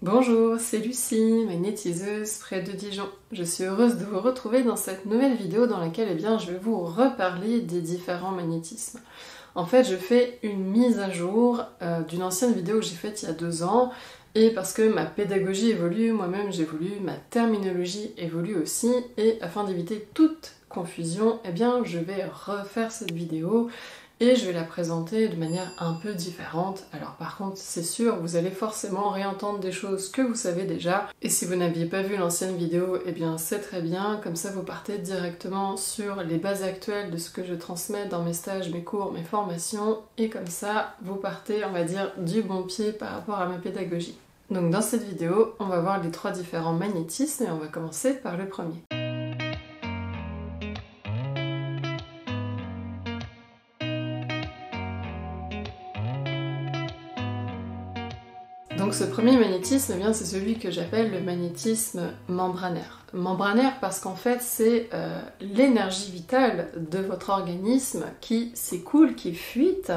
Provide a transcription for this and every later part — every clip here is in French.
Bonjour, c'est Lucie, magnétiseuse près de Dijon. Je suis heureuse de vous retrouver dans cette nouvelle vidéo dans laquelle je vais vous reparler des différents magnétismes. En fait, je fais une mise à jour d'une ancienne vidéo que j'ai faite il y a 2 ans, et parce que ma pédagogie évolue, moi-même j'évolue, ma terminologie évolue aussi, et afin d'éviter toute confusion, je vais refaire cette vidéo et je vais la présenter de manière un peu différente. Alors par contre, c'est sûr, vous allez forcément réentendre des choses que vous savez déjà, et si vous n'aviez pas vu l'ancienne vidéo, c'est très bien, comme ça vous partez directement sur les bases actuelles de ce que je transmets dans mes stages, mes cours, mes formations, et comme ça, vous partez, du bon pied par rapport à ma pédagogie. Donc dans cette vidéo, on va voir les 3 différents magnétismes, et on va commencer par le premier. Donc ce premier magnétisme, c'est celui que j'appelle le magnétisme membranaire. Membranaire parce qu'en fait c'est l'énergie vitale de votre organisme qui s'écoule, qui fuite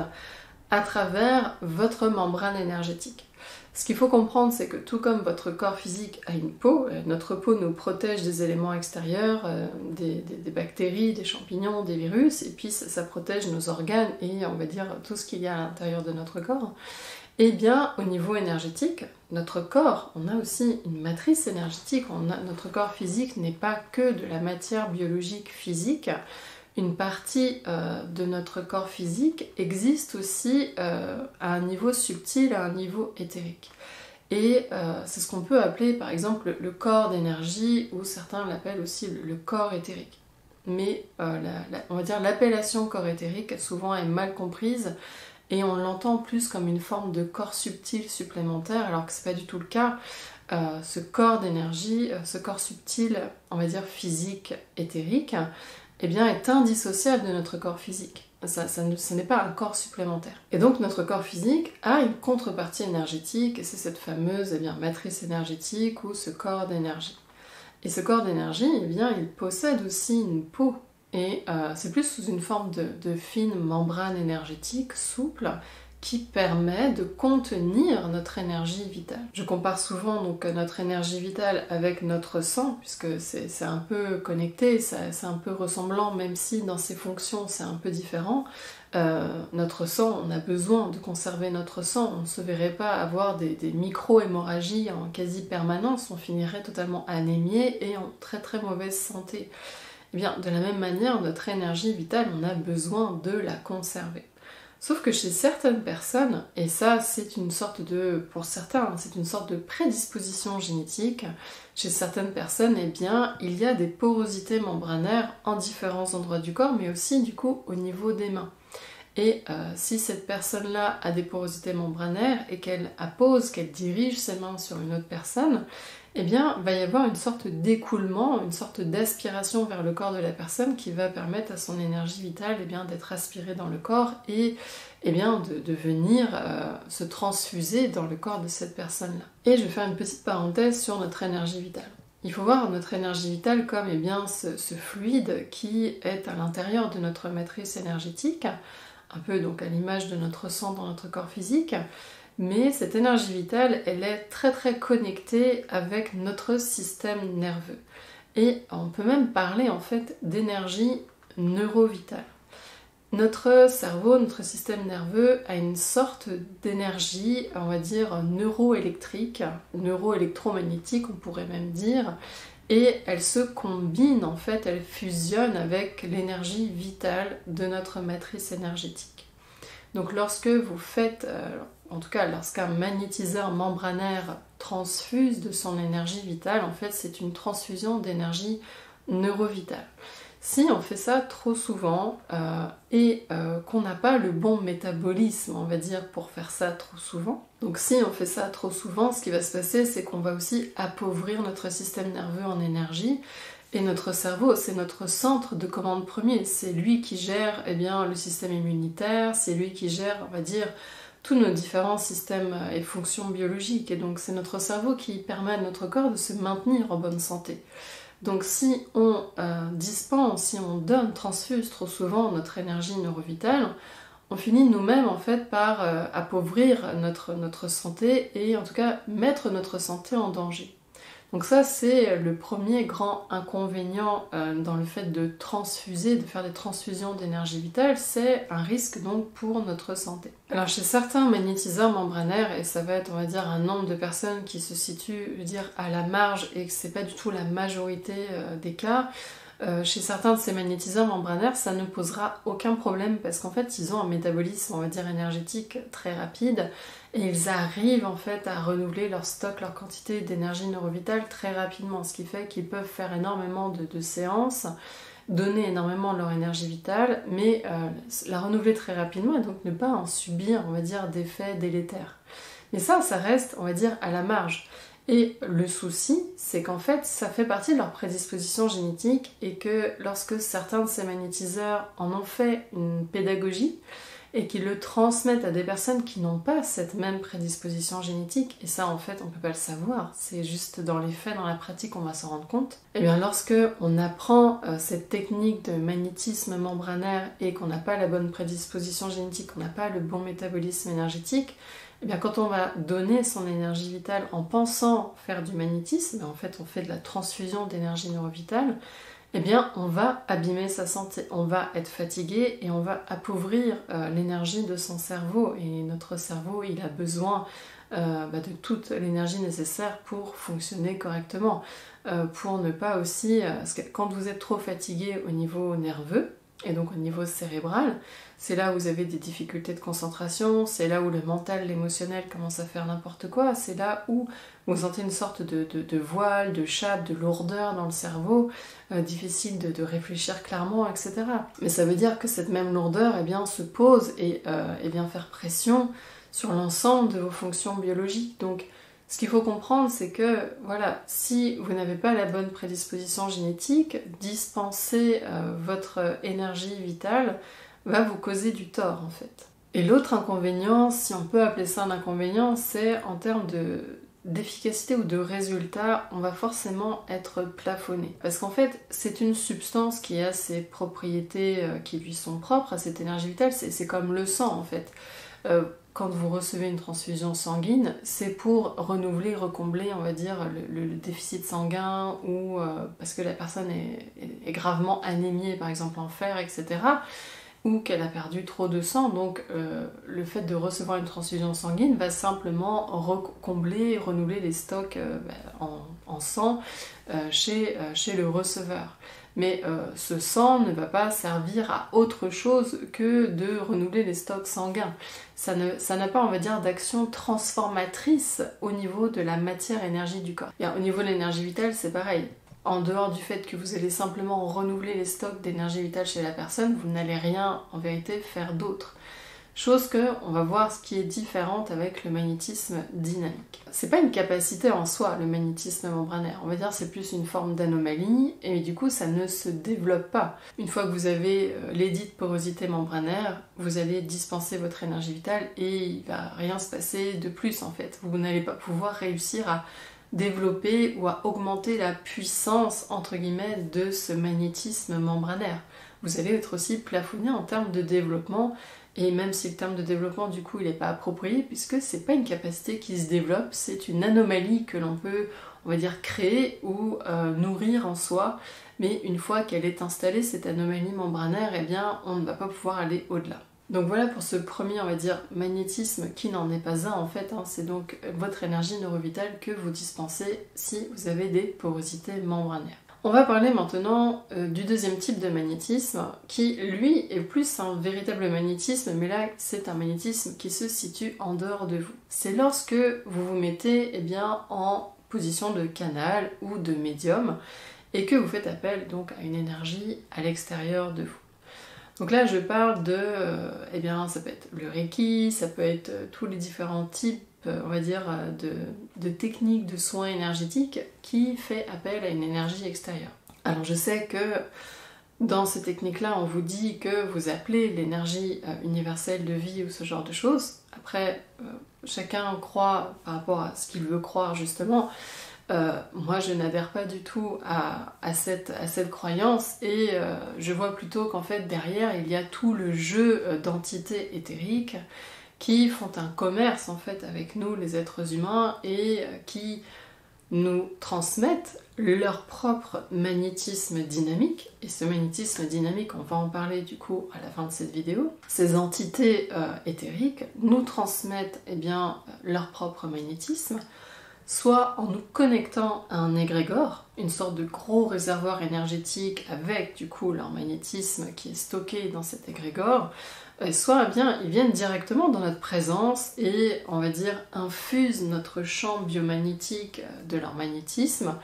à travers votre membrane énergétique. Ce qu'il faut comprendre, c'est que tout comme votre corps physique a une peau, notre peau nous protège des éléments extérieurs, des bactéries, des champignons, des virus, et puis ça protège nos organes et tout ce qu'il y a à l'intérieur de notre corps. Au niveau énergétique, notre corps, on a aussi une matrice énergétique. Notre corps physique n'est pas que de la matière biologique physique. Une partie de notre corps physique existe aussi à un niveau subtil, à un niveau éthérique. Et c'est ce qu'on peut appeler par exemple le corps d'énergie, ou certains l'appellent aussi le corps éthérique. Mais on va dire l'appellation corps éthérique souvent est mal comprise, et on l'entend plus comme une forme de corps subtil supplémentaire, alors que c'est pas du tout le cas. Ce corps d'énergie, ce corps subtil, physique, éthérique, est indissociable de notre corps physique. Ce n'est pas un corps supplémentaire. Et donc notre corps physique a une contrepartie énergétique, et c'est cette fameuse matrice énergétique ou ce corps d'énergie. Et ce corps d'énergie, il possède aussi une peau. Et c'est plus sous une forme de fine membrane énergétique souple qui permet de contenir notre énergie vitale. Je compare souvent donc notre énergie vitale avec notre sang, puisque c'est un peu connecté, c'est un peu ressemblant, même si dans ses fonctions c'est un peu différent. Notre sang, on a besoin de conserver notre sang, on ne se verrait pas avoir des micro-hémorragies en quasi-permanence, on finirait totalement anémié et en très très mauvaise santé. De la même manière, notre énergie vitale, on a besoin de la conserver. Sauf que chez certaines personnes, et ça c'est une sorte pour certains, c'est une sorte de prédisposition génétique, chez certaines personnes, il y a des porosités membranaires en différents endroits du corps, mais aussi du coup au niveau des mains. Et si cette personne-là a des porosités membranaires et qu'elle appose, qu'elle dirige ses mains sur une autre personne, va y avoir une sorte d'écoulement, une sorte d'aspiration vers le corps de la personne qui va permettre à son énergie vitale d'être aspirée dans le corps et de venir se transfuser dans le corps de cette personne-là. Et je vais faire une petite parenthèse sur notre énergie vitale. Il faut voir notre énergie vitale comme ce fluide qui est à l'intérieur de notre matrice énergétique, un peu donc à l'image de notre sang dans notre corps physique. Mais cette énergie vitale, elle est très très connectée avec notre système nerveux. Et on peut même parler en fait d'énergie neurovitale. Notre cerveau, notre système nerveux a une sorte d'énergie, neuroélectrique, neuroélectromagnétique on pourrait même dire, et elle se combine en fait, elle fusionne avec l'énergie vitale de notre matrice énergétique. Donc lorsque vous faites, en tout cas lorsqu'un magnétiseur membranaire transfuse de son énergie vitale, en fait c'est une transfusion d'énergie neurovitale. Si on fait ça trop souvent qu'on n'a pas le bon métabolisme, pour faire ça trop souvent, donc si on fait ça trop souvent, ce qui va se passer, c'est qu'on va aussi appauvrir notre système nerveux en énergie. Et notre cerveau, c'est notre centre de commande premier, c'est lui qui gère le système immunitaire, c'est lui qui gère, tous nos différents systèmes et fonctions biologiques. Et donc c'est notre cerveau qui permet à notre corps de se maintenir en bonne santé. Donc si on dispense, si on transfuse trop souvent notre énergie neurovitale, on finit nous-mêmes en fait par appauvrir notre santé et en tout cas mettre notre santé en danger. Donc ça c'est le premier grand inconvénient dans le fait de transfuser, de faire des transfusions d'énergie vitale, c'est un risque donc pour notre santé. Alors chez certains magnétiseurs membranaires, et ça va être on va dire un nombre de personnes qui se situe je veux dire, à la marge et que c'est pas du tout la majorité des cas, chez certains de ces magnétiseurs membranaires, ça ne posera aucun problème parce qu'en fait, ils ont un métabolisme, on va dire, énergétique très rapide et ils arrivent en fait à renouveler leur stock, leur quantité d'énergie neurovitale très rapidement, ce qui fait qu'ils peuvent faire énormément de séances, donner énormément de leur énergie vitale, mais la renouveler très rapidement et donc ne pas en subir, on va dire, d'effets délétères. Mais ça reste, on va dire, à la marge. Et le souci, c'est qu'en fait, ça fait partie de leur prédisposition génétique et que lorsque certains de ces magnétiseurs en ont fait une pédagogie et qu'ils le transmettent à des personnes qui n'ont pas cette même prédisposition génétique, et ça en fait on peut pas le savoir, c'est juste dans les faits, dans la pratique on va s'en rendre compte, et bien lorsque on apprend cette technique de magnétisme membranaire et qu'on n'a pas la bonne prédisposition génétique, qu'on n'a pas le bon métabolisme énergétique, et bien quand on va donner son énergie vitale en pensant faire du magnétisme, en fait on fait de la transfusion d'énergie neurovitale, eh bien on va abîmer sa santé, on va être fatigué et on va appauvrir l'énergie de son cerveau. Et notre cerveau, il a besoin de toute l'énergie nécessaire pour fonctionner correctement, pour ne pas aussi... parce que quand vous êtes trop fatigué au niveau nerveux, et donc au niveau cérébral, c'est là où vous avez des difficultés de concentration, c'est là où le mental, l'émotionnel commence à faire n'importe quoi, c'est là où vous sentez une sorte de voile, de chape, de lourdeur dans le cerveau, difficile de réfléchir clairement, etc. Mais ça veut dire que cette même lourdeur eh bien, se pose et vient faire pression sur l'ensemble de vos fonctions biologiques. Donc ce qu'il faut comprendre, c'est que voilà, si vous n'avez pas la bonne prédisposition génétique, dispenser votre énergie vitale va vous causer du tort en fait. Et l'autre inconvénient, si on peut appeler ça un inconvénient, c'est en termes d'efficacité ou de résultat, on va forcément être plafonné. Parce qu'en fait, c'est une substance qui a ses propriétés qui lui sont propres à cette énergie vitale, c'est comme le sang en fait. Quand vous recevez une transfusion sanguine, c'est pour renouveler, recombler, on va dire, le déficit sanguin ou parce que la personne est gravement anémiée, par exemple en fer, etc. ou qu'elle a perdu trop de sang, donc le fait de recevoir une transfusion sanguine va simplement recombler, renouveler les stocks en sang chez le receveur. Mais ce sang ne va pas servir à autre chose que de renouveler les stocks sanguins. Ça n'a pas, on va dire, d'action transformatrice au niveau de la matière énergie du corps. Bien, au niveau de l'énergie vitale, c'est pareil. En dehors du fait que vous allez simplement renouveler les stocks d'énergie vitale chez la personne, vous n'allez rien, en vérité, faire d'autre. Chose que, on va voir ce qui est différente avec le magnétisme dynamique. C'est pas une capacité en soi, le magnétisme membranaire. On va dire c'est plus une forme d'anomalie et du coup ça ne se développe pas. Une fois que vous avez l'édite porosité membranaire, vous allez dispenser votre énergie vitale et il va rien se passer de plus en fait. Vous n'allez pas pouvoir réussir à développer ou à augmenter la puissance entre guillemets de ce magnétisme membranaire. Vous allez être aussi plafonné en termes de développement. Et même si le terme de développement, du coup, il n'est pas approprié, puisque c'est pas une capacité qui se développe, c'est une anomalie que l'on peut, on va dire, créer ou nourrir en soi. Mais une fois qu'elle est installée, cette anomalie membranaire, eh bien, on ne va pas pouvoir aller au-delà. Donc voilà pour ce premier, on va dire, magnétisme qui n'en est pas un, en fait. C'est donc votre énergie neurovitale que vous dispensez si vous avez des porosités membranaires. On va parler maintenant du deuxième type de magnétisme qui, lui, est plus un véritable magnétisme, mais là, c'est un magnétisme qui se situe en dehors de vous. C'est lorsque vous vous mettez en position de canal ou de médium et que vous faites appel donc à une énergie à l'extérieur de vous. Donc là, je parle de, ça peut être le Reiki, ça peut être tous les différents types, on va dire, de techniques de soins énergétiques qui fait appel à une énergie extérieure. Alors je sais que dans ces techniques-là, on vous dit que vous appelez l'énergie universelle de vie ou ce genre de choses. Après, chacun croit par rapport à ce qu'il veut croire justement. Moi, je n'adhère pas du tout à cette croyance et je vois plutôt qu'en fait, derrière, il y a tout le jeu d'entités éthériques qui font un commerce en fait avec nous, les êtres humains, et qui nous transmettent leur propre magnétisme dynamique. Et ce magnétisme dynamique, on va en parler du coup à la fin de cette vidéo. Ces entités éthériques nous transmettent leur propre magnétisme, soit en nous connectant à un égrégore, une sorte de gros réservoir énergétique avec du coup leur magnétisme qui est stocké dans cet égrégore, soit ils viennent directement dans notre présence et on va dire infusent notre champ biomagnétique de leur magnétisme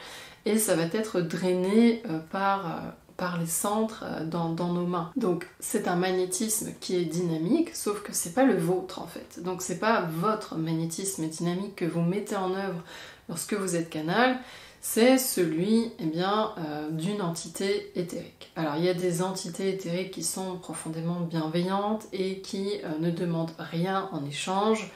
et ça va être drainé par les centres dans nos mains. Donc c'est un magnétisme qui est dynamique, sauf que c'est pas le vôtre en fait. Donc c'est pas votre magnétisme dynamique que vous mettez en œuvre lorsque vous êtes canal, c'est celui d'une entité éthérique. Alors il y a des entités éthériques qui sont profondément bienveillantes et qui ne demandent rien en échange.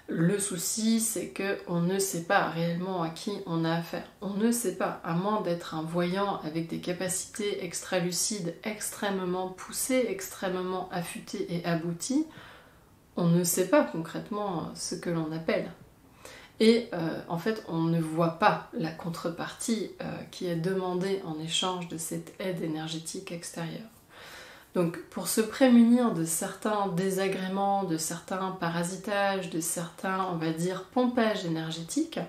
Le souci, c'est qu'on ne sait pas réellement à qui on a affaire. On ne sait pas, à moins d'être un voyant avec des capacités extralucides extrêmement poussées, extrêmement affûtées et abouties, on ne sait pas concrètement ce que l'on appelle. Et en fait, on ne voit pas la contrepartie qui est demandée en échange de cette aide énergétique extérieure. Donc pour se prémunir de certains désagréments, de certains parasitages, de certains, on va dire, pompages énergétiques,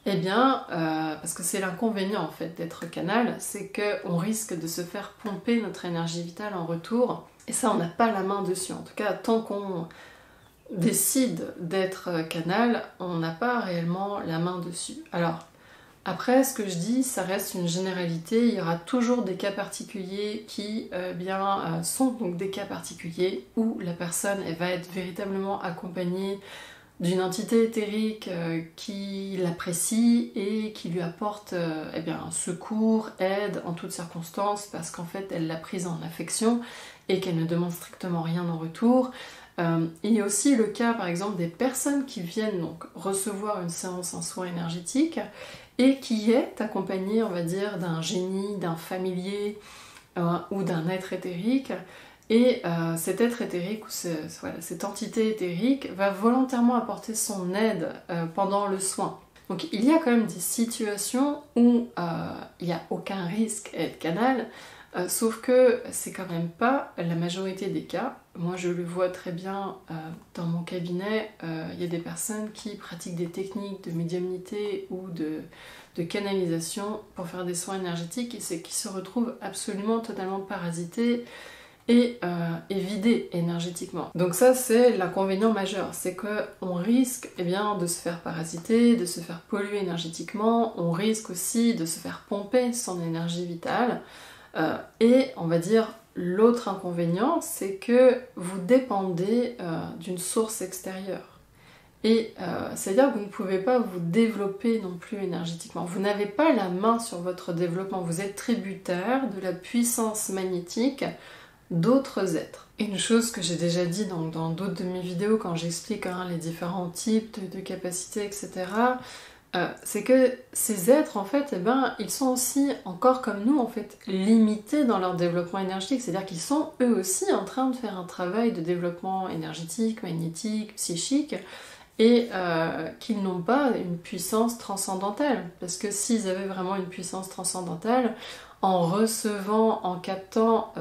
parce que c'est l'inconvénient en fait d'être canal, c'est qu'on risque de se faire pomper notre énergie vitale en retour, et ça on n'a pas la main dessus. En tout cas, tant qu'on décide d'être canal, on n'a pas réellement la main dessus. Alors, après, ce que je dis, ça reste une généralité, il y aura toujours des cas particuliers qui sont donc des cas particuliers où la personne elle va être véritablement accompagnée d'une entité éthérique qui l'apprécie et qui lui apporte secours, aide en toutes circonstances parce qu'en fait elle l'a prise en affection et qu'elle ne demande strictement rien en retour. Il y a aussi le cas par exemple des personnes qui viennent donc recevoir une séance en soins énergétiques et qui est accompagnée, on va dire, d'un génie, d'un familier ou d'un être éthérique. Et cet être éthérique ou cette entité éthérique va volontairement apporter son aide pendant le soin. Donc il y a quand même des situations où il n'y a aucun risque à être canal, sauf que c'est quand même pas la majorité des cas. Moi je le vois très bien dans mon cabinet, il y a des personnes qui pratiquent des techniques de médiumnité ou de canalisation pour faire des soins énergétiques et qui se retrouvent absolument totalement parasités et vidés énergétiquement. Donc ça c'est l'inconvénient majeur, c'est qu'on risque de se faire parasiter, de se faire polluer énergétiquement, on risque aussi de se faire pomper son énergie vitale. Et on va dire l'autre inconvénient, c'est que vous dépendez d'une source extérieure. Et c'est-à-dire que vous ne pouvez pas vous développer non plus énergétiquement. Vous n'avez pas la main sur votre développement, vous êtes tributaire de la puissance magnétique d'autres êtres. Et une chose que j'ai déjà dit dans d'autres de mes vidéos quand j'explique les différents types de capacités, etc., c'est que ces êtres, en fait, ils sont aussi, encore comme nous, en fait, limités dans leur développement énergétique. C'est-à-dire qu'ils sont eux aussi en train de faire un travail de développement énergétique, magnétique, psychique, et qu'ils n'ont pas une puissance transcendantale. Parce que s'ils avaient vraiment une puissance transcendantale, en recevant, en captant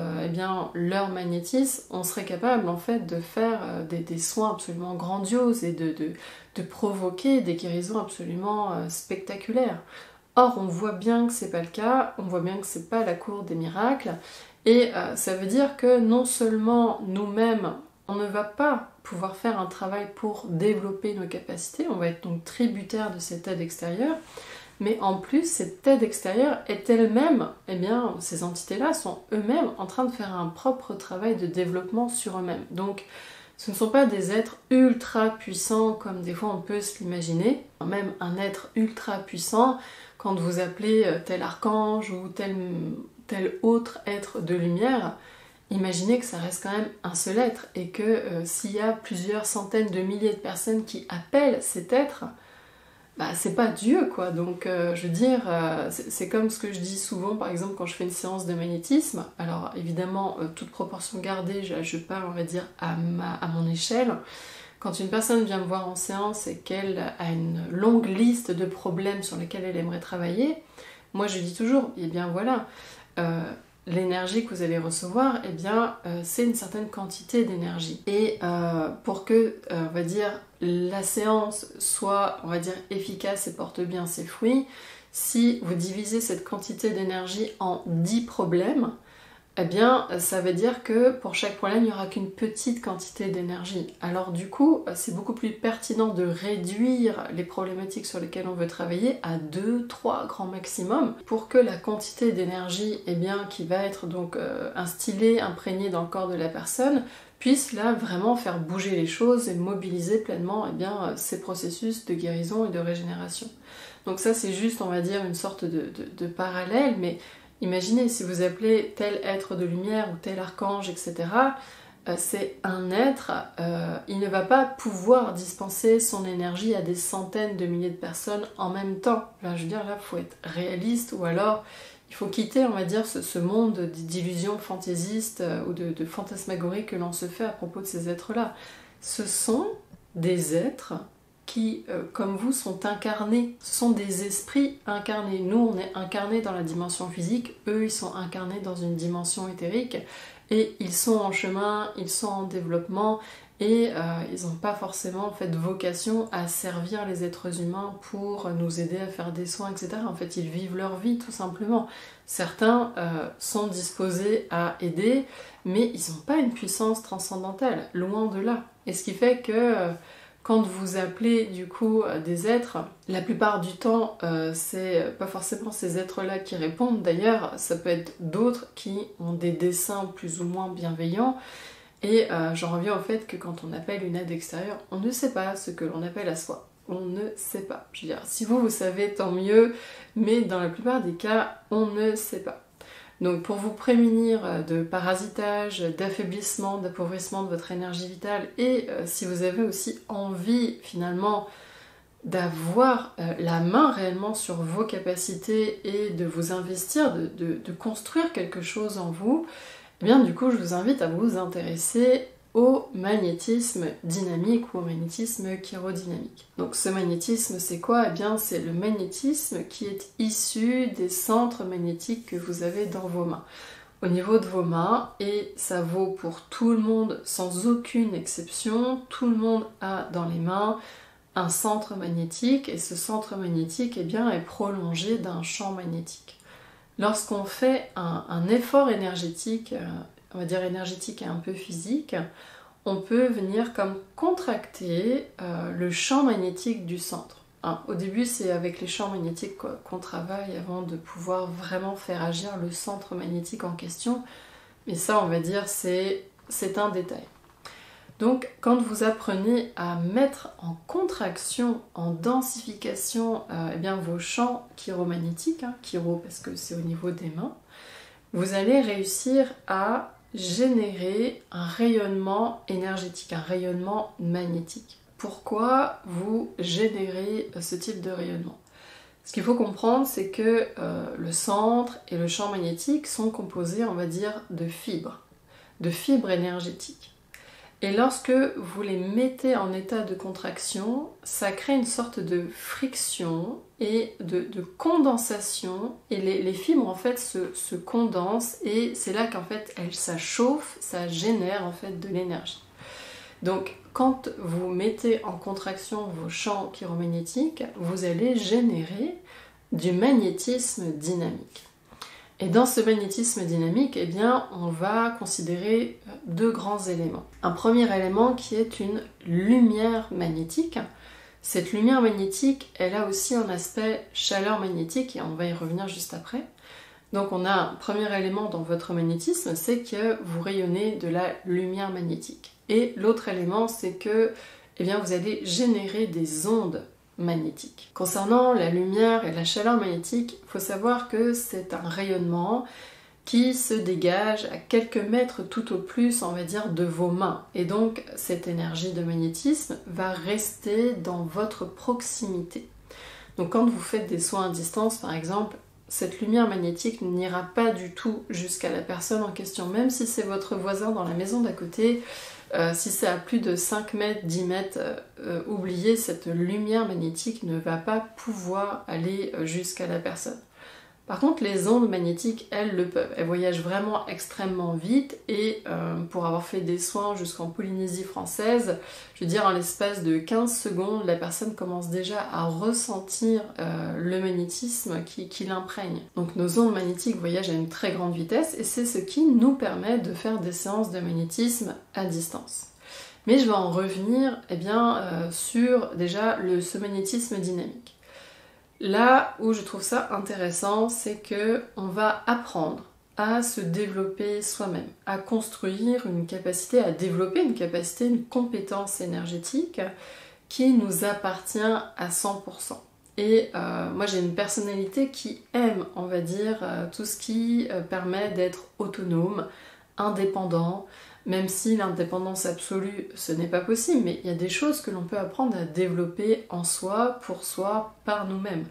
leur magnétisme, on serait capable en fait de faire des soins absolument grandioses et de provoquer des guérisons absolument spectaculaires. Or, on voit bien que c'est pas le cas, on voit bien que c'est pas la cour des miracles, et ça veut dire que non seulement nous-mêmes, on ne va pas pouvoir faire un travail pour développer nos capacités, on va être donc tributaire de cette aide extérieure, mais en plus, cette aide extérieure est elle-même, ces entités-là sont eux-mêmes en train de faire un propre travail de développement sur eux-mêmes. Donc, ce ne sont pas des êtres ultra puissants comme des fois on peut se l'imaginer. Même un être ultra puissant, quand vous appelez tel archange ou tel autre être de lumière, imaginez que ça reste quand même un seul être et que s'il y a plusieurs centaines de milliers de personnes qui appellent cet être, bah, c'est pas Dieu, quoi. Donc, je veux dire, c'est comme ce que je dis souvent, par exemple, quand je fais une séance de magnétisme. Alors, évidemment, toute proportion gardée, je parle, on va dire, à mon échelle. Quand une personne vient me voir en séance et qu'elle a une longue liste de problèmes sur lesquels elle aimerait travailler, moi, je dis toujours, eh bien, voilà, l'énergie que vous allez recevoir, eh bien, c'est une certaine quantité d'énergie. Et pour que, on va dire, la séance soit, on va dire, efficace et porte bien ses fruits, si vous divisez cette quantité d'énergie en 10 problèmes, eh bien, ça veut dire que pour chaque problème, il n'y aura qu'une petite quantité d'énergie. Alors du coup, c'est beaucoup plus pertinent de réduire les problématiques sur lesquelles on veut travailler à 2, 3 grands maximum pour que la quantité d'énergie, eh bien, qui va être donc instillée, imprégnée dans le corps de la personne, puisse là vraiment faire bouger les choses et mobiliser pleinement, eh bien, ces processus de guérison et de régénération. Donc ça, c'est juste, on va dire, une sorte de parallèle, mais imaginez, si vous appelez tel être de lumière ou tel archange, etc., c'est un être, il ne va pas pouvoir dispenser son énergie à des centaines de milliers de personnes en même temps. Enfin, je veux dire, là, il faut être réaliste, ou alors il faut quitter, on va dire, ce monde d'illusions fantaisistes ou de fantasmagories que l'on se fait à propos de ces êtres-là. Ce sont des êtres qui, comme vous, sont incarnés. Ce sont des esprits incarnés. Nous, on est incarnés dans la dimension physique, eux, ils sont incarnés dans une dimension éthérique, et ils sont en chemin, ils sont en développement, et ils n'ont pas forcément en fait, vocation à servir les êtres humains pour nous aider à faire des soins, etc. En fait, ils vivent leur vie, tout simplement. Certains sont disposés à aider, mais ils n'ont pas une puissance transcendantale, loin de là. Et ce qui fait que quand vous appelez du coup des êtres, la plupart du temps c'est pas forcément ces êtres-là qui répondent. D'ailleurs, ça peut être d'autres qui ont des desseins plus ou moins bienveillants. Et j'en reviens au fait que quand on appelle une aide extérieure, on ne sait pas ce que l'on appelle à soi. On ne sait pas. Je veux dire, si vous savez, tant mieux, mais dans la plupart des cas, on ne sait pas. Donc pour vous prémunir de parasitage, d'affaiblissement, d'appauvrissement de votre énergie vitale, et si vous avez aussi envie finalement d'avoir la main réellement sur vos capacités et de vous investir, de construire quelque chose en vous, eh bien du coup je vous invite à vous intéresser au magnétisme dynamique ou au magnétisme chirodynamique. Donc ce magnétisme, c'est quoi? Eh bien c'est le magnétisme qui est issu des centres magnétiques que vous avez dans vos mains. Au niveau de vos mains, et ça vaut pour tout le monde sans aucune exception, tout le monde a dans les mains un centre magnétique, et ce centre magnétique eh bien, est prolongé d'un champ magnétique. Lorsqu'on fait un effort énergétique, on va dire énergétique et un peu physique, on peut venir comme contracter le champ magnétique du centre. Au début, c'est avec les champs magnétiques qu'on travaille avant de pouvoir vraiment faire agir le centre magnétique en question. Mais ça, on va dire, c'est un détail. Donc, quand vous apprenez à mettre en contraction, en densification, eh bien, vos champs chiromagnétiques, chiro parce que c'est au niveau des mains, vous allez réussir à générer un rayonnement énergétique, un rayonnement magnétique. Pourquoi vous générez ce type de rayonnement? Ce qu'il faut comprendre, c'est que le centre et le champ magnétique sont composés, on va dire, de fibres énergétiques. Et lorsque vous les mettez en état de contraction, ça crée une sorte de friction et de condensation. Et les fibres en fait se condensent et c'est là qu'en fait ça chauffe, ça génère en fait de l'énergie. Donc quand vous mettez en contraction vos champs chiromagnétiques, vous allez générer du magnétisme dynamique. Et dans ce magnétisme dynamique, eh bien, on va considérer deux grands éléments. Un premier élément qui est une lumière magnétique. Cette lumière magnétique, elle a aussi un aspect chaleur magnétique, et on va y revenir juste après. Donc on a un premier élément dans votre magnétisme, c'est que vous rayonnez de la lumière magnétique. Et l'autre élément, c'est que eh bien, vous allez générer des ondes magnétique. Concernant la lumière et la chaleur magnétique, il faut savoir que c'est un rayonnement qui se dégage à quelques mètres tout au plus, on va dire, de vos mains. Et donc, cette énergie de magnétisme va rester dans votre proximité. Donc quand vous faites des soins à distance par exemple, cette lumière magnétique n'ira pas du tout jusqu'à la personne en question, même si c'est votre voisin dans la maison d'à côté, si c'est à plus de 5 mètres, 10 mètres, oubliez, cette lumière magnétique ne va pas pouvoir aller jusqu'à la personne. Par contre, les ondes magnétiques, elles le peuvent. Elles voyagent vraiment extrêmement vite et pour avoir fait des soins jusqu'en Polynésie française, je veux dire, en l'espace de 15 secondes, la personne commence déjà à ressentir le magnétisme qui l'imprègne. Donc nos ondes magnétiques voyagent à une très grande vitesse et c'est ce qui nous permet de faire des séances de magnétisme à distance. Mais je vais en revenir sur déjà ce magnétisme dynamique. Là où je trouve ça intéressant, c'est que on va apprendre à se développer soi-même, à construire une capacité, à développer une capacité, une compétence énergétique qui nous appartient à 100%. Et moi j'ai une personnalité qui aime, on va dire, tout ce qui permet d'être autonome, indépendant, même si l'indépendance absolue, ce n'est pas possible, mais il y a des choses que l'on peut apprendre à développer en soi, pour soi, par nous-mêmes.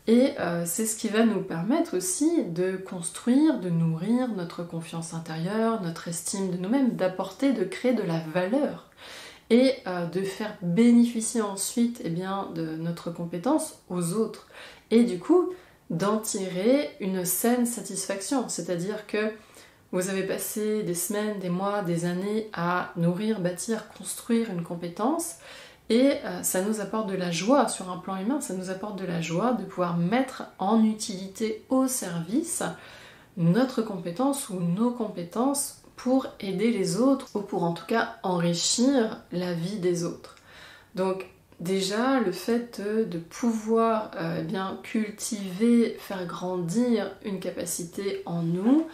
Et c'est ce qui va nous permettre aussi de construire, de nourrir notre confiance intérieure, notre estime de nous-mêmes, d'apporter, de créer de la valeur et de faire bénéficier ensuite de notre compétence aux autres. Et du coup, d'en tirer une saine satisfaction, c'est-à-dire que vous avez passé des semaines, des mois, des années à nourrir, bâtir, construire une compétence et ça nous apporte de la joie sur un plan humain, ça nous apporte de la joie de pouvoir mettre en utilité au service notre compétence ou nos compétences pour aider les autres ou pour en tout cas enrichir la vie des autres. Donc déjà le fait de pouvoir cultiver, faire grandir une capacité en nous,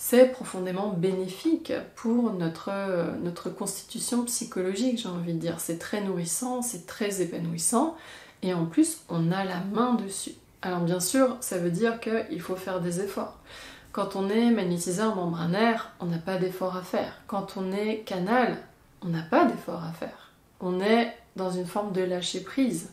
c'est profondément bénéfique pour notre constitution psychologique, j'ai envie de dire. C'est très nourrissant, c'est très épanouissant, et en plus, on a la main dessus. Alors bien sûr, ça veut dire qu'il faut faire des efforts. Quand on est magnétiseur membranaire, on n'a pas d'effort à faire. Quand on est canal, on n'a pas d'effort à faire. On est dans une forme de lâcher-prise.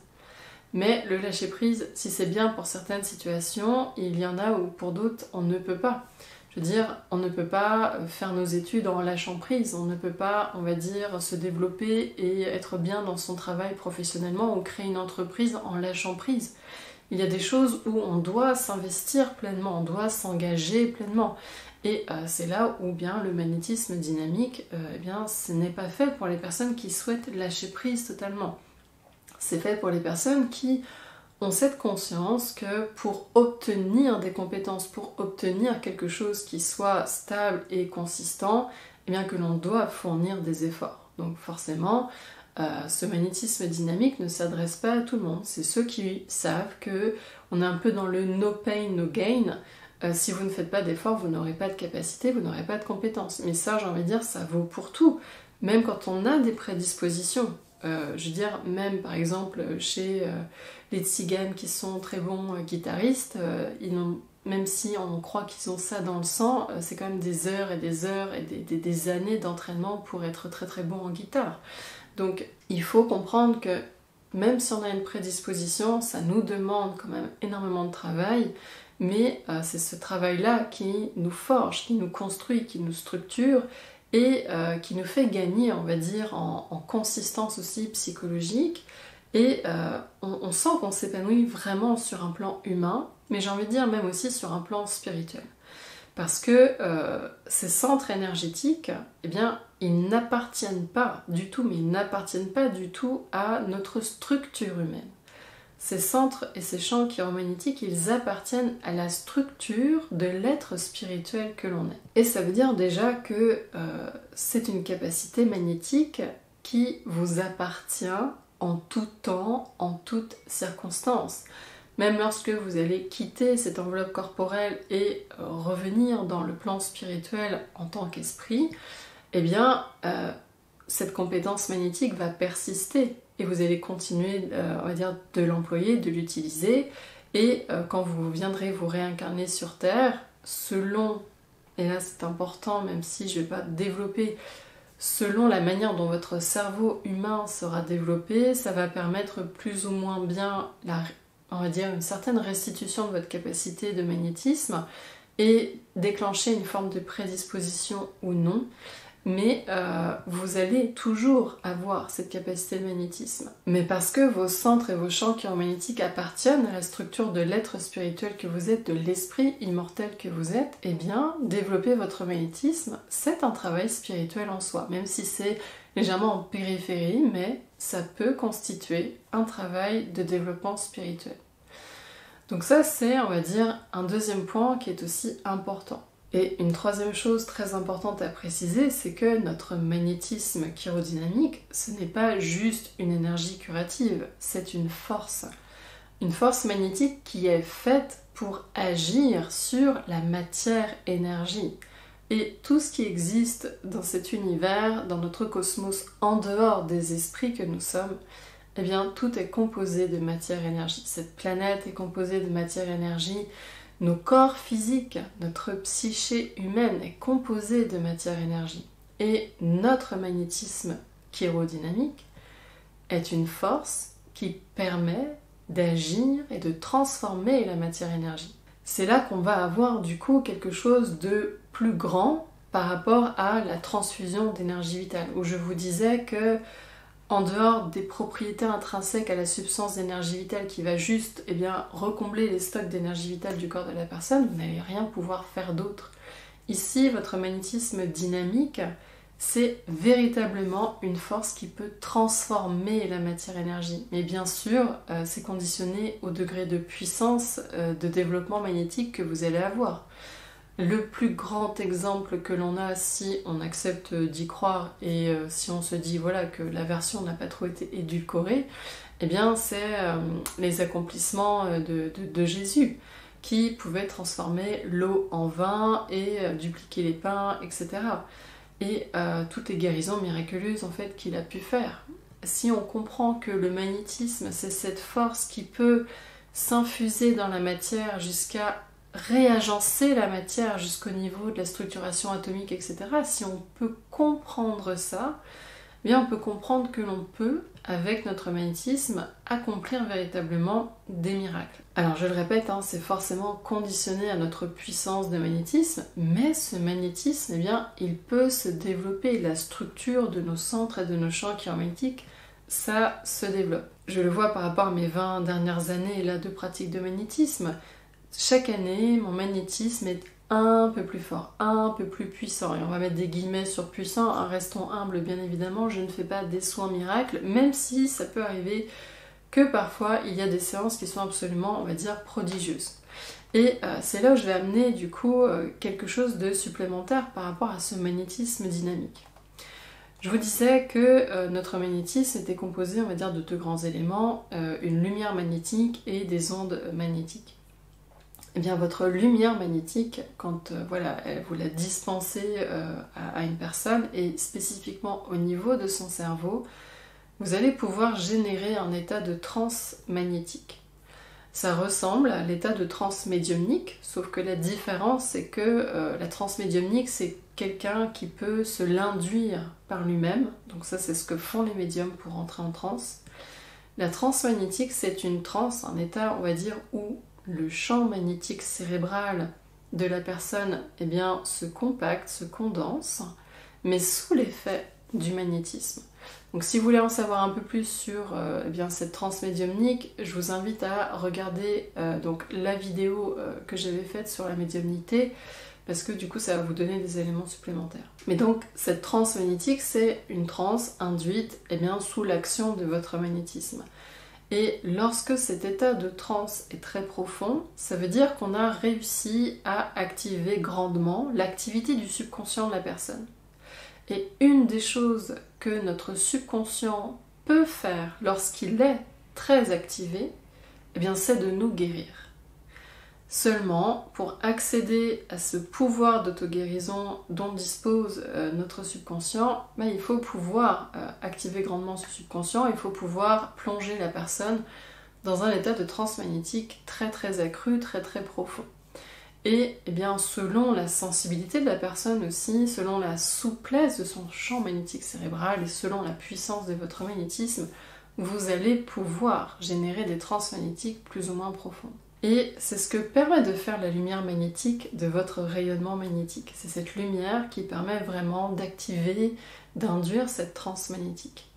Mais le lâcher-prise, si c'est bien pour certaines situations, il y en a où pour d'autres, on ne peut pas. Je veux dire, on ne peut pas faire nos études en lâchant prise, on ne peut pas, on va dire, se développer et être bien dans son travail professionnellement ou créer une entreprise en lâchant prise. Il y a des choses où on doit s'investir pleinement, on doit s'engager pleinement. Et c'est là où bien le magnétisme dynamique, ce n'est pas fait pour les personnes qui souhaitent lâcher prise totalement. C'est fait pour les personnes qui ont cette conscience que pour obtenir des compétences, pour obtenir quelque chose qui soit stable et consistant, que l'on doit fournir des efforts. Donc forcément, ce magnétisme dynamique ne s'adresse pas à tout le monde. C'est ceux qui savent que on est un peu dans le no pain, no gain. Si vous ne faites pas d'efforts, vous n'aurez pas de capacité, vous n'aurez pas de compétences. Mais ça, j'ai envie de dire, ça vaut pour tout. Même quand on a des prédispositions. Je veux dire, même par exemple chez les tziganes qui sont très bons guitaristes, même si on croit qu'ils ont ça dans le sang, c'est quand même des heures et des années d'entraînement pour être très très bon en guitare. Donc il faut comprendre que même si on a une prédisposition, ça nous demande quand même énormément de travail, mais c'est ce travail-là qui nous forge, qui nous construit, qui nous structure, et qui nous fait gagner, on va dire, en consistance aussi psychologique. Et on sent qu'on s'épanouit vraiment sur un plan humain, mais j'ai envie de dire même aussi sur un plan spirituel. Parce que ces centres énergétiques, ils n'appartiennent pas du tout, mais ils n'appartiennent pas du tout à notre structure humaine. Ces centres et ces champs chiromagnétiques, ils appartiennent à la structure de l'être spirituel que l'on est. Et ça veut dire déjà que c'est une capacité magnétique qui vous appartient en tout temps, en toutes circonstances. Même lorsque vous allez quitter cette enveloppe corporelle et revenir dans le plan spirituel en tant qu'esprit, cette compétence magnétique va persister. Et vous allez continuer, on va dire, de l'employer, de l'utiliser. Et quand vous viendrez vous réincarner sur Terre, selon, et là c'est important, même si je ne vais pas développer, selon la manière dont votre cerveau humain sera développé, ça va permettre plus ou moins bien on va dire, une certaine restitution de votre capacité de magnétisme et déclencher une forme de prédisposition ou non, mais vous allez toujours avoir cette capacité de magnétisme. Mais parce que vos centres et vos champs chiromagnétiques appartiennent à la structure de l'être spirituel que vous êtes, de l'esprit immortel que vous êtes, eh bien, développer votre magnétisme, c'est un travail spirituel en soi, même si c'est légèrement en périphérie, mais ça peut constituer un travail de développement spirituel. Donc ça, c'est, on va dire, un deuxième point qui est aussi important. Et une troisième chose très importante à préciser, c'est que notre magnétisme chirodynamique, ce n'est pas juste une énergie curative, c'est une force. Une force magnétique qui est faite pour agir sur la matière-énergie. Et tout ce qui existe dans cet univers, dans notre cosmos, en dehors des esprits que nous sommes, eh bien tout est composé de matière-énergie. Cette planète est composée de matière-énergie. Nos corps physiques, notre psyché humaine est composée de matière-énergie. Et notre magnétisme chirodynamique est une force qui permet d'agir et de transformer la matière-énergie. C'est là qu'on va avoir du coup quelque chose de plus grand par rapport à la transfusion d'énergie vitale, où je vous disais que en dehors des propriétés intrinsèques à la substance d'énergie vitale qui va juste recombler les stocks d'énergie vitale du corps de la personne, vous n'allez rien pouvoir faire d'autre. Ici, votre magnétisme dynamique, c'est véritablement une force qui peut transformer la matière-énergie. Mais bien sûr, c'est conditionné au degré de puissance de développement magnétique que vous allez avoir. Le plus grand exemple que l'on a, si on accepte d'y croire et si on se dit voilà que la version n'a pas trop été édulcorée, eh bien c'est les accomplissements de Jésus qui pouvait transformer l'eau en vin et dupliquer les pains, etc. Et toutes les guérisons miraculeuses en fait qu'il a pu faire. Si on comprend que le magnétisme, c'est cette force qui peut s'infuser dans la matière jusqu'à réagencer la matière jusqu'au niveau de la structuration atomique, etc. Si on peut comprendre ça, eh bien on peut comprendre que l'on peut, avec notre magnétisme, accomplir véritablement des miracles. Alors je le répète, c'est forcément conditionné à notre puissance de magnétisme, mais ce magnétisme, eh bien, il peut se développer. La structure de nos centres et de nos champs chiromagnétiques, ça se développe. Je le vois par rapport à mes 20 dernières années là, de pratique de magnétisme. Chaque année, mon magnétisme est un peu plus fort, un peu plus puissant. Et on va mettre des guillemets sur puissant, restons humbles bien évidemment, je ne fais pas des soins miracles, même si ça peut arriver que parfois il y a des séances qui sont absolument, on va dire, prodigieuses. Et c'est là où je vais amener du coup quelque chose de supplémentaire par rapport à ce magnétisme dynamique. Je vous disais que notre magnétisme était composé, on va dire, de deux grands éléments, une lumière magnétique et des ondes magnétiques. Eh bien, votre lumière magnétique, quand vous la dispensez à une personne, et spécifiquement au niveau de son cerveau, vous allez pouvoir générer un état de transe magnétique. Ça ressemble à l'état de transe médiumnique, sauf que la différence, c'est que la transe médiumnique, c'est quelqu'un qui peut se l'induire par lui-même. Donc ça, c'est ce que font les médiums pour entrer en transe. La transe magnétique, c'est une transe, un état, on va dire, où le champ magnétique cérébral de la personne se compacte, se condense, mais sous l'effet du magnétisme. Donc si vous voulez en savoir un peu plus sur cette transe médiumnique, je vous invite à regarder la vidéo que j'avais faite sur la médiumnité, parce que du coup ça va vous donner des éléments supplémentaires. Mais donc cette transe magnétique, c'est une transe induite sous l'action de votre magnétisme. Et lorsque cet état de transe est très profond, ça veut dire qu'on a réussi à activer grandement l'activité du subconscient de la personne. Et une des choses que notre subconscient peut faire lorsqu'il est très activé, c'est de nous guérir. Seulement, pour accéder à ce pouvoir d'auto-guérison dont dispose notre subconscient, il faut pouvoir activer grandement ce subconscient, il faut pouvoir plonger la personne dans un état de transe magnétique très très accru, très très profond. Et selon la sensibilité de la personne aussi, selon la souplesse de son champ magnétique cérébral et selon la puissance de votre magnétisme, vous allez pouvoir générer des transes magnétiques plus ou moins profondes. Et c'est ce que permet de faire la lumière magnétique de votre rayonnement magnétique. C'est cette lumière qui permet vraiment d'activer, d'induire cette transe magnétique.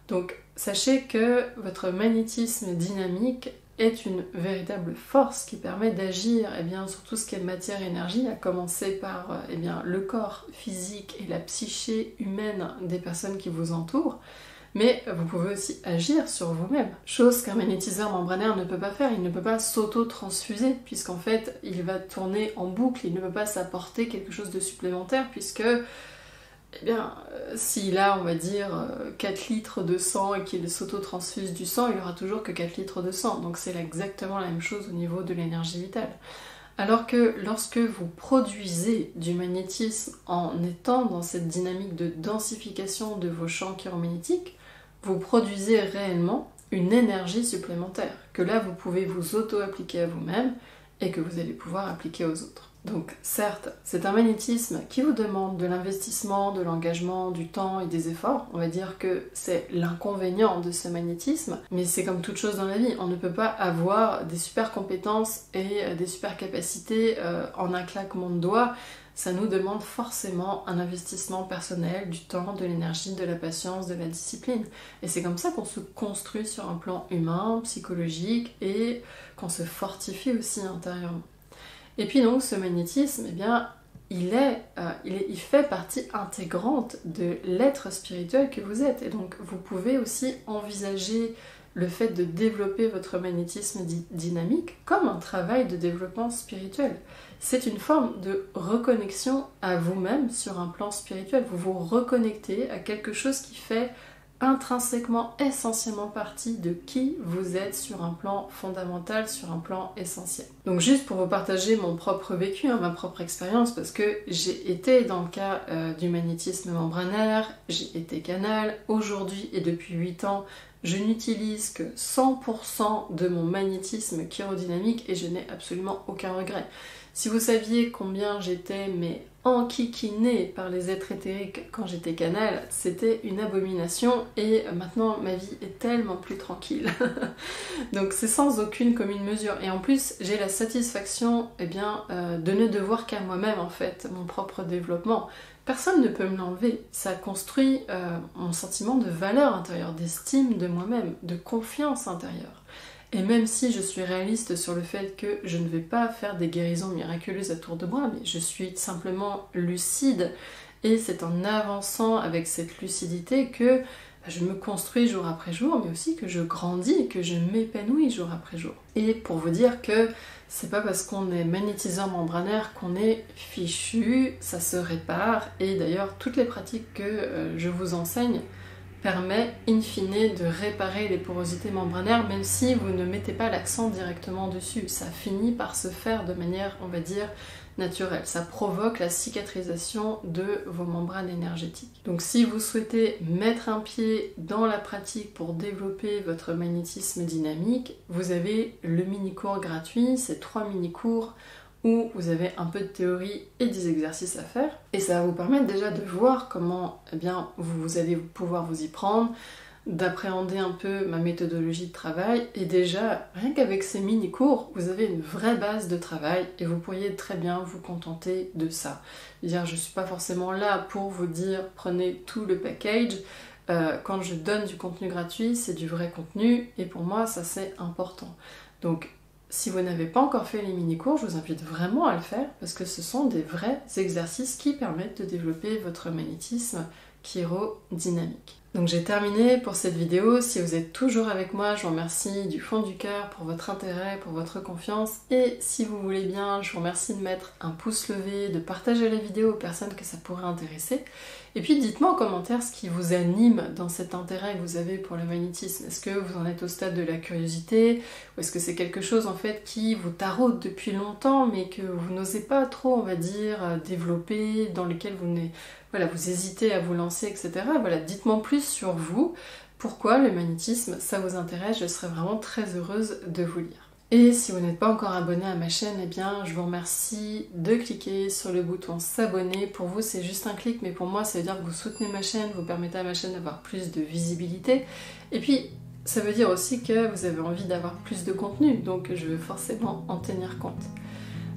Donc sachez que votre magnétisme dynamique est une véritable force qui permet d'agir sur tout ce qui est matière-énergie, à commencer par le corps physique et la psyché humaine des personnes qui vous entourent, mais vous pouvez aussi agir sur vous-même, chose qu'un magnétiseur membranaire ne peut pas faire. Il ne peut pas s'auto-transfuser, puisqu'en fait il va tourner en boucle, il ne peut pas s'apporter quelque chose de supplémentaire, puisque s'il a, on va dire, 4 litres de sang et qu'il s'auto-transfuse du sang, il aura toujours que 4 litres de sang. Donc c'est exactement la même chose au niveau de l'énergie vitale. Alors que lorsque vous produisez du magnétisme en étant dans cette dynamique de densification de vos champs chiromagnétiques, vous produisez réellement une énergie supplémentaire, que là vous pouvez vous auto-appliquer à vous-même et que vous allez pouvoir appliquer aux autres. Donc certes, c'est un magnétisme qui vous demande de l'investissement, de l'engagement, du temps et des efforts. On va dire que c'est l'inconvénient de ce magnétisme, mais c'est comme toute chose dans la vie. On ne peut pas avoir des super compétences et des super capacités en un claquement de doigts. Ça nous demande forcément un investissement personnel, du temps, de l'énergie, de la patience, de la discipline. Et c'est comme ça qu'on se construit sur un plan humain, psychologique et qu'on se fortifie aussi intérieurement. Et puis donc ce magnétisme, il fait partie intégrante de l'être spirituel que vous êtes. Et donc vous pouvez aussi envisager le fait de développer votre magnétisme dynamique comme un travail de développement spirituel. C'est une forme de reconnexion à vous-même sur un plan spirituel. Vous vous reconnectez à quelque chose qui fait intrinsèquement, essentiellement partie de qui vous êtes sur un plan fondamental, sur un plan essentiel. Donc juste pour vous partager mon propre vécu, ma propre expérience, parce que j'ai été dans le cas du magnétisme membranaire, j'ai été canal, aujourd'hui et depuis 8 ans, je n'utilise que 100% de mon magnétisme chirodynamique et je n'ai absolument aucun regret. Si vous saviez combien j'étais enquiquinée par les êtres éthériques quand j'étais canal, c'était une abomination et maintenant ma vie est tellement plus tranquille. Donc c'est sans aucune commune mesure. Et en plus, j'ai la satisfaction de ne devoir qu'à moi-même en fait, mon propre développement. Personne ne peut me l'enlever. Ça construit mon sentiment de valeur intérieure, d'estime de moi-même, de confiance intérieure. Et même si je suis réaliste sur le fait que je ne vais pas faire des guérisons miraculeuses à tour de bras, mais je suis simplement lucide, et c'est en avançant avec cette lucidité que je me construis jour après jour, mais aussi que je grandis, que je m'épanouis jour après jour. Et pour vous dire que c'est pas parce qu'on est magnétiseur membranaire qu'on est fichu, ça se répare, et d'ailleurs toutes les pratiques que je vous enseigne permet in fine de réparer les porosités membranaires, même si vous ne mettez pas l'accent directement dessus. Ça finit par se faire de manière, on va dire, naturelle. Ça provoque la cicatrisation de vos membranes énergétiques. Donc si vous souhaitez mettre un pied dans la pratique pour développer votre magnétisme dynamique, vous avez le mini-cours gratuit, c'est 3 mini-cours où vous avez un peu de théorie et des exercices à faire. Et ça va vous permettre déjà de voir comment vous allez pouvoir vous y prendre, d'appréhender un peu ma méthodologie de travail. Et déjà, rien qu'avec ces mini-cours, vous avez une vraie base de travail et vous pourriez très bien vous contenter de ça. Je ne suis pas forcément là pour vous dire prenez tout le package. Quand je donne du contenu gratuit, c'est du vrai contenu et pour moi, ça c'est important. Donc, si vous n'avez pas encore fait les mini-cours, je vous invite vraiment à le faire parce que ce sont des vrais exercices qui permettent de développer votre magnétisme chirodynamique. Donc j'ai terminé pour cette vidéo. Si vous êtes toujours avec moi, je vous remercie du fond du cœur pour votre intérêt, pour votre confiance. Et si vous voulez bien, je vous remercie de mettre un pouce levé, de partager la vidéo aux personnes que ça pourrait intéresser. Et puis dites-moi en commentaire ce qui vous anime dans cet intérêt que vous avez pour le magnétisme. Est-ce que vous en êtes au stade de la curiosité ou est-ce que c'est quelque chose en fait qui vous taraude depuis longtemps mais que vous n'osez pas trop, on va dire, développer, dans lequel vous hésitez à vous lancer, etc. Voilà, dites-moi plus sur vous, pourquoi le magnétisme, ça vous intéresse, je serais vraiment très heureuse de vous lire. Et si vous n'êtes pas encore abonné à ma chaîne, je vous remercie de cliquer sur le bouton s'abonner. Pour vous, c'est juste un clic, mais pour moi, ça veut dire que vous soutenez ma chaîne, vous permettez à ma chaîne d'avoir plus de visibilité. Et puis, ça veut dire aussi que vous avez envie d'avoir plus de contenu, donc je vais forcément en tenir compte.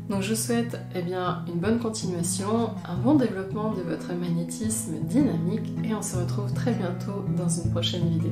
Donc je vous souhaite une bonne continuation, un bon développement de votre magnétisme dynamique et on se retrouve très bientôt dans une prochaine vidéo.